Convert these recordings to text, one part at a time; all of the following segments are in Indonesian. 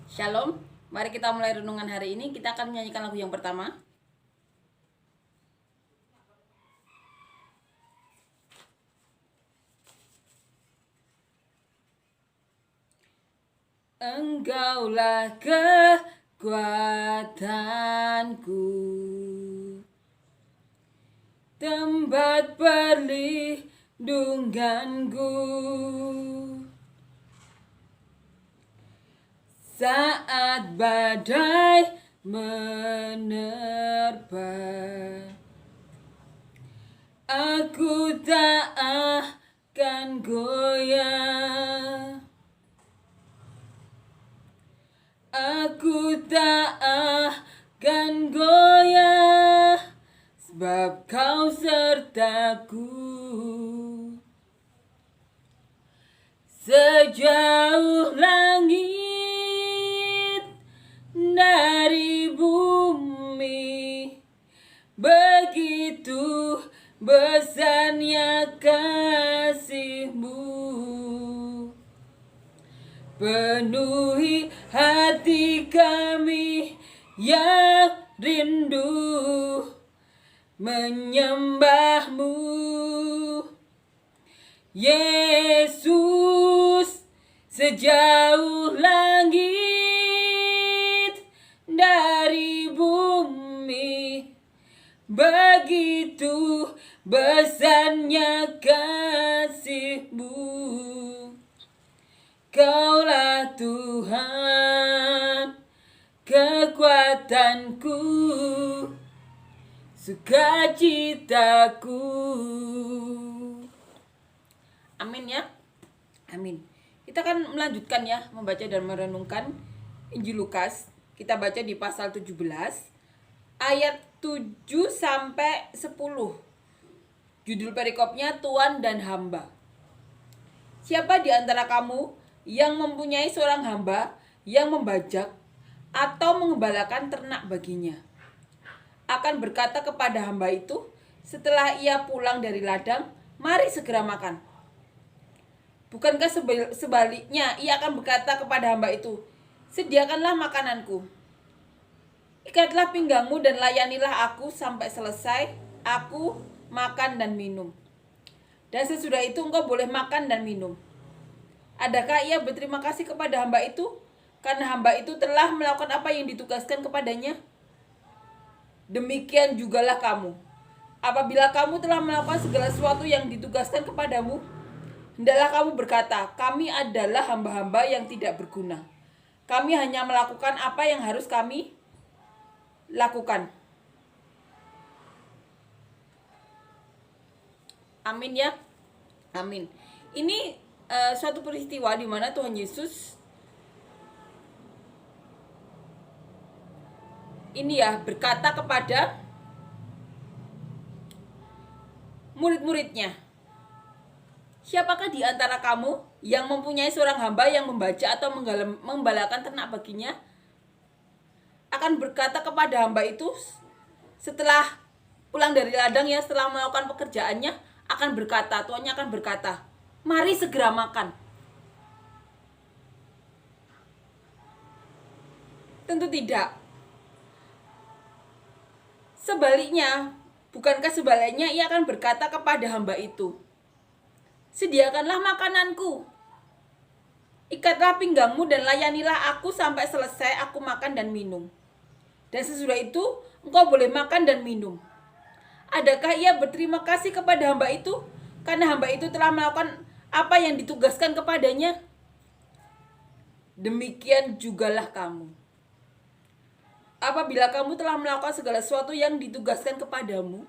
Shalom, mari kita mulai renungan hari ini. Kita akan menyanyikan lagu yang pertama. Engkaulah kekuatanku, tempat perlindunganku. Saat badai menerpa, aku tak akan goyah. Aku tak akan goyah, sebab Kau sertaku. Sejauh langit dari bumi, begitu besarnya kasih-Mu. Penuhi hati kami yang rindu menyembah-Mu, Yesus. Sejauh langit dari bumi, begitu besarnya kasih-Mu. Kaulah Tuhan, kekuatanku, sukacitaku. Amin ya. Amin. Kita akan melanjutkan ya, membaca dan merenungkan Injil Lukas. Kita baca di pasal 17 ayat 7 sampai 10. Judul perikopnya Tuan dan Hamba. Siapa di antara kamu yang mempunyai seorang hamba yang membajak atau mengembalakan ternak baginya, akan berkata kepada hamba itu setelah ia pulang dari ladang, mari segera makan? Bukankah sebaliknya ia akan berkata kepada hamba itu, sediakanlah makananku, ikatlah pinggangmu dan layanilah aku sampai selesai aku makan dan minum, dan sesudah itu engkau boleh makan dan minum. Adakah ia berterima kasih kepada hamba itu karena hamba itu telah melakukan apa yang ditugaskan kepadanya? Demikian jugalah kamu. Apabila kamu telah melakukan segala sesuatu yang ditugaskan kepadamu, hendaklah kamu berkata, kami adalah hamba-hamba yang tidak berguna. Kami hanya melakukan apa yang harus kami lakukan. Amin ya. Amin. Ini suatu peristiwa di mana Tuhan Yesus ini ya berkata kepada murid-muridnya, siapakah di antara kamu yang mempunyai seorang hamba yang membaca atau menggembalakan ternak baginya, akan berkata kepada hamba itu setelah pulang dari ladang ya, setelah melakukan pekerjaannya, akan berkata, tuannya akan berkata, mari segera makan. Tentu tidak. Sebaliknya, bukankah sebaliknya ia akan berkata kepada hamba itu, sediakanlah makananku, ikatlah pinggangmu dan layanilah aku sampai selesai aku makan dan minum, dan sesudah itu engkau boleh makan dan minum. Adakah ia berterima kasih kepada hamba itu karena hamba itu telah melakukan apa yang ditugaskan kepadanya? Demikian jugalah kamu. Apabila kamu telah melakukan segala sesuatu yang ditugaskan kepadamu,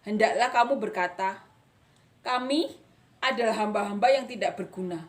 hendaklah kamu berkata, kami adalah hamba-hamba yang tidak berguna.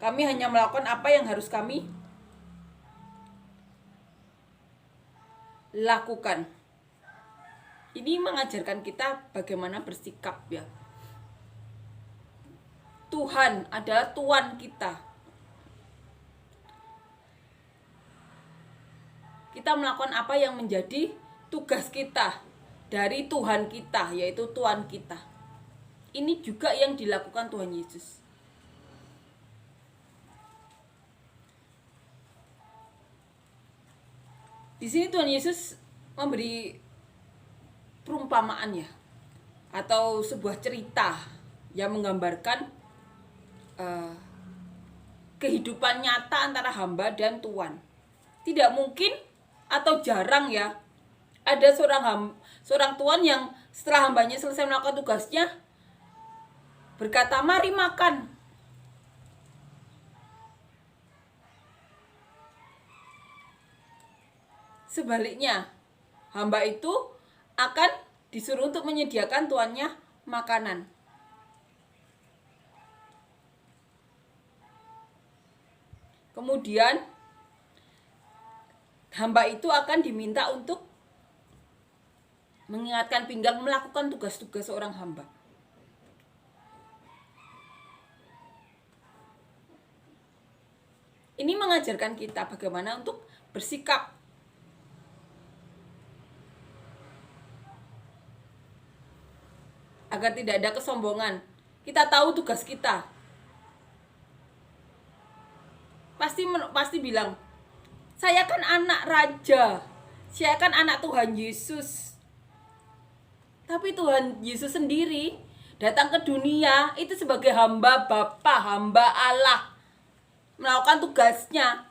Kami hanya melakukan apa yang harus kami lakukan. Ini mengajarkan kita bagaimana bersikap ya. Tuhan adalah Tuan kita. Kita melakukan apa yang menjadi tugas kita dari Tuhan kita, yaitu Tuhan kita. Ini juga yang dilakukan Tuhan Yesus. Di sini Tuhan Yesus memberi perumpamaan ya, atau sebuah cerita yang menggambarkan kehidupan nyata antara hamba dan Tuhan. Tidak mungkin atau jarang ya ada seorang Tuhan yang setelah hambanya selesai melakukan tugasnya berkata, "Mari makan." Sebaliknya, hamba itu akan disuruh untuk menyediakan tuannya makanan. Kemudian hamba itu akan diminta untuk mengingatkan pinggang melakukan tugas-tugas seorang hamba. Ini mengajarkan kita bagaimana untuk bersikap. Agar tidak ada kesombongan. Kita tahu tugas kita. Pasti bilang, "Saya kan anak raja. Saya kan anak Tuhan Yesus." Tapi Tuhan Yesus sendiri datang ke dunia itu sebagai hamba Bapa, hamba Allah, melakukan tugasnya.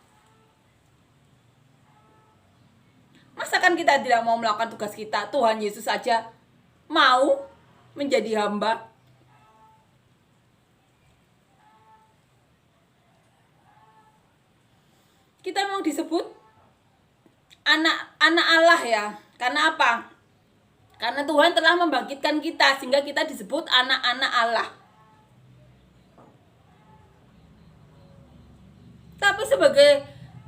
Masakan kita tidak mau melakukan tugas kita? Tuhan Yesus saja mau menjadi hamba. Kita mau disebut anak Allah ya. Karena apa? Karena Tuhan telah membangkitkan kita sehingga kita disebut anak-anak Allah. Tapi sebagai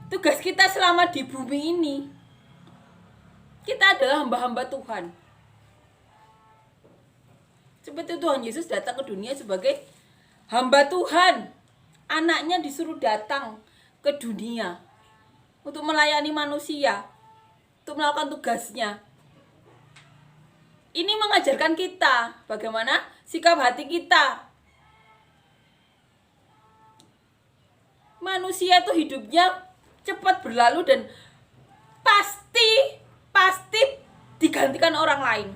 tugas kita selama di bumi ini, kita adalah hamba-hamba Tuhan. Seperti Tuhan Yesus datang ke dunia sebagai hamba Tuhan. Anaknya disuruh datang ke dunia untuk melayani manusia, untuk melakukan tugasnya. Ini mengajarkan kita bagaimana sikap hati kita. Manusia itu hidupnya cepat berlalu dan pasti digantikan orang lain.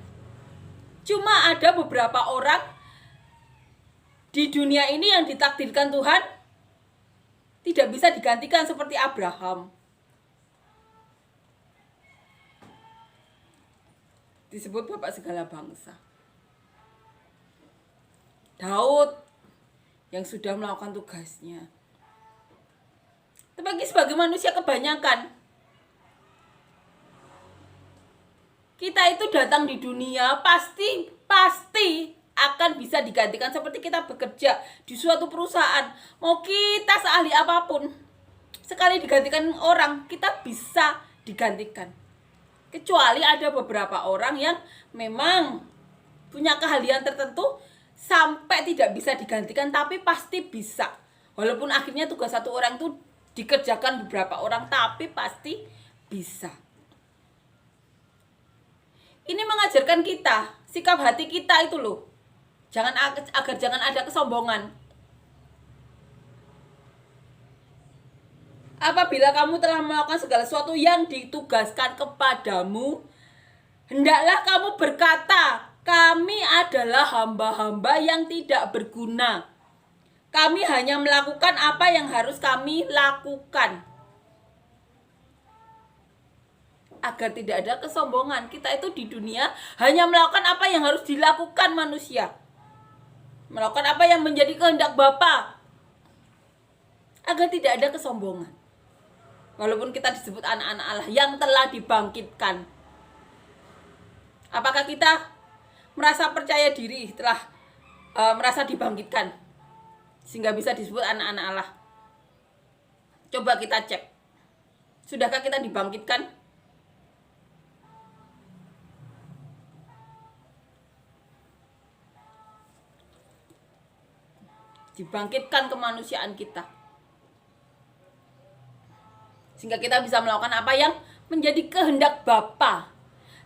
Cuma ada beberapa orang di dunia ini yang ditakdirkan Tuhan tidak bisa digantikan seperti Abraham. Disebut bapak segala bangsa. Daud yang sudah melakukan tugasnya. Tapi sebagai manusia kebanyakan, kita itu datang di dunia pasti akan bisa digantikan. Seperti kita bekerja di suatu perusahaan, mau kita seahli apapun, sekali digantikan orang, kita bisa digantikan. Kecuali ada beberapa orang yang memang punya keahlian tertentu sampai tidak bisa digantikan, tapi pasti bisa. Walaupun akhirnya tugas satu orang itu dikerjakan beberapa orang, tapi pasti bisa. Ini mengajarkan kita, sikap hati kita itu loh. Agar jangan ada kesombongan. Apabila kamu telah melakukan segala sesuatu yang ditugaskan kepadamu, hendaklah kamu berkata, "Kami adalah hamba-hamba yang tidak berguna. Kami hanya melakukan apa yang harus kami lakukan." Agar tidak ada kesombongan. Kita itu di dunia hanya melakukan apa yang harus dilakukan manusia. Melakukan apa yang menjadi kehendak Bapa. Agar tidak ada kesombongan. Walaupun kita disebut anak-anak Allah yang telah dibangkitkan. Apakah kita merasa percaya diri telah merasa dibangkitkan sehingga bisa disebut anak-anak Allah? Coba kita cek. Sudahkah kita dibangkitkan? Dibangkitkan kemanusiaan kita. Sehingga kita bisa melakukan apa yang menjadi kehendak Bapa.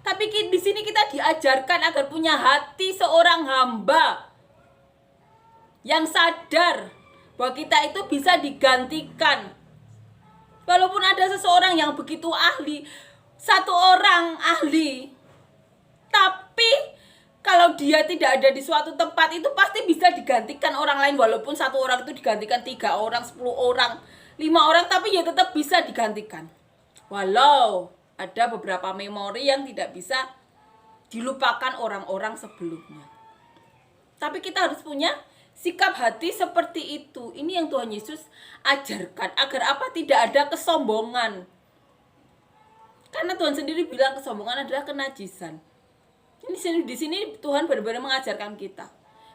Tapi di sini kita diajarkan agar punya hati seorang hamba yang sadar bahwa kita itu bisa digantikan. Walaupun ada seseorang yang begitu ahli, satu orang ahli, tapi kalau dia tidak ada di suatu tempat itu pasti bisa digantikan orang lain. Walaupun satu orang itu digantikan 3 orang, 10 orang, 5 orang, tapi ya tetap bisa digantikan. Walau ada beberapa memori yang tidak bisa dilupakan orang-orang sebelumnya. Tapi kita harus punya sikap hati seperti itu. Ini yang Tuhan Yesus ajarkan. Agar apa? Tidak ada kesombongan. Karena Tuhan sendiri bilang kesombongan adalah kenajisan. Di sini Tuhan benar-benar mengajarkan kita.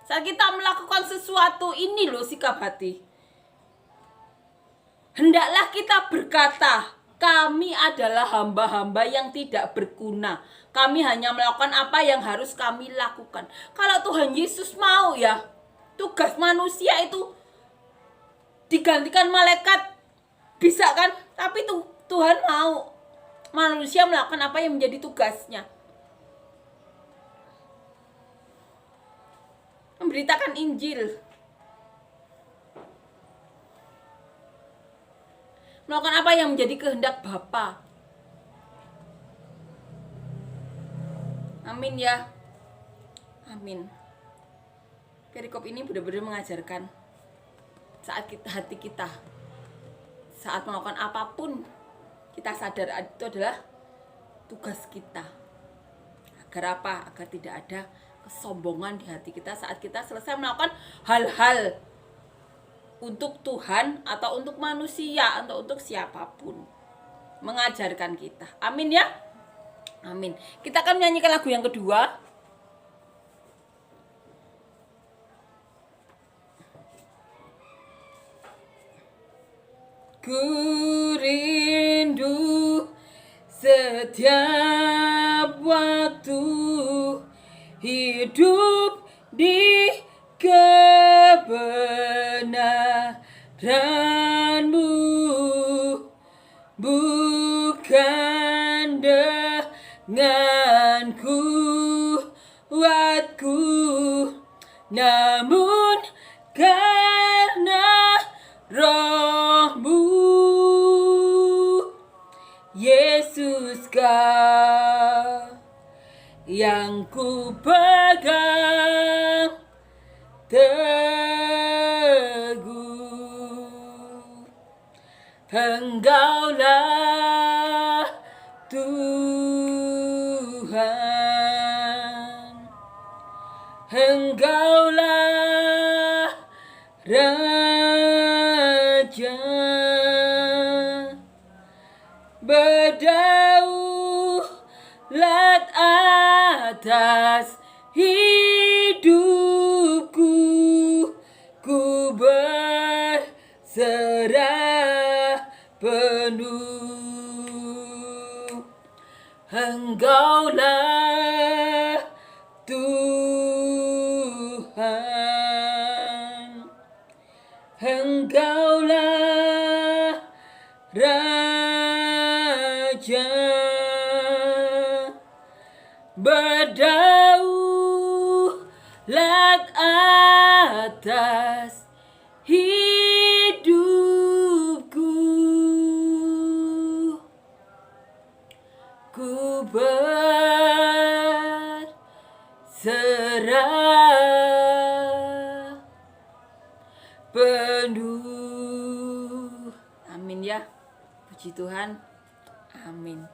Saat kita melakukan sesuatu, ini loh sikap hati. Hendaklah kita berkata, kami adalah hamba-hamba yang tidak berguna. Kami hanya melakukan apa yang harus kami lakukan. Kalau Tuhan Yesus mau ya, tugas manusia itu digantikan malaikat, bisa kan? Tapi Tuhan mau manusia melakukan apa yang menjadi tugasnya. Memberitakan Injil. Melakukan apa yang menjadi kehendak Bapa. Amin ya. Amin. Perikop ini benar-benar mengajarkan saat hati kita, saat melakukan apapun, kita sadar itu adalah tugas kita. Agar apa? Agar tidak ada kesombongan di hati kita saat kita selesai melakukan hal-hal untuk Tuhan atau untuk manusia atau untuk siapapun. Mengajarkan kita. Amin ya. Amin. Kita akan menyanyikan lagu yang kedua. Ku rindu setiap waktu hidup di kebenaran-Mu, bukan dengan kuatku, namun karena Roh-Mu. Yesus Kau yang ku pegang teguh, Engkaulah Tuhan, Engkaulah Raja. Berdaulat atas hidupku, ku berserah penuh. Engkaulah Tuhan, Engkaulah Raja. Berdaulat atas hidupku, ku berserah penuh. Amin ya. Puji Tuhan. Amin.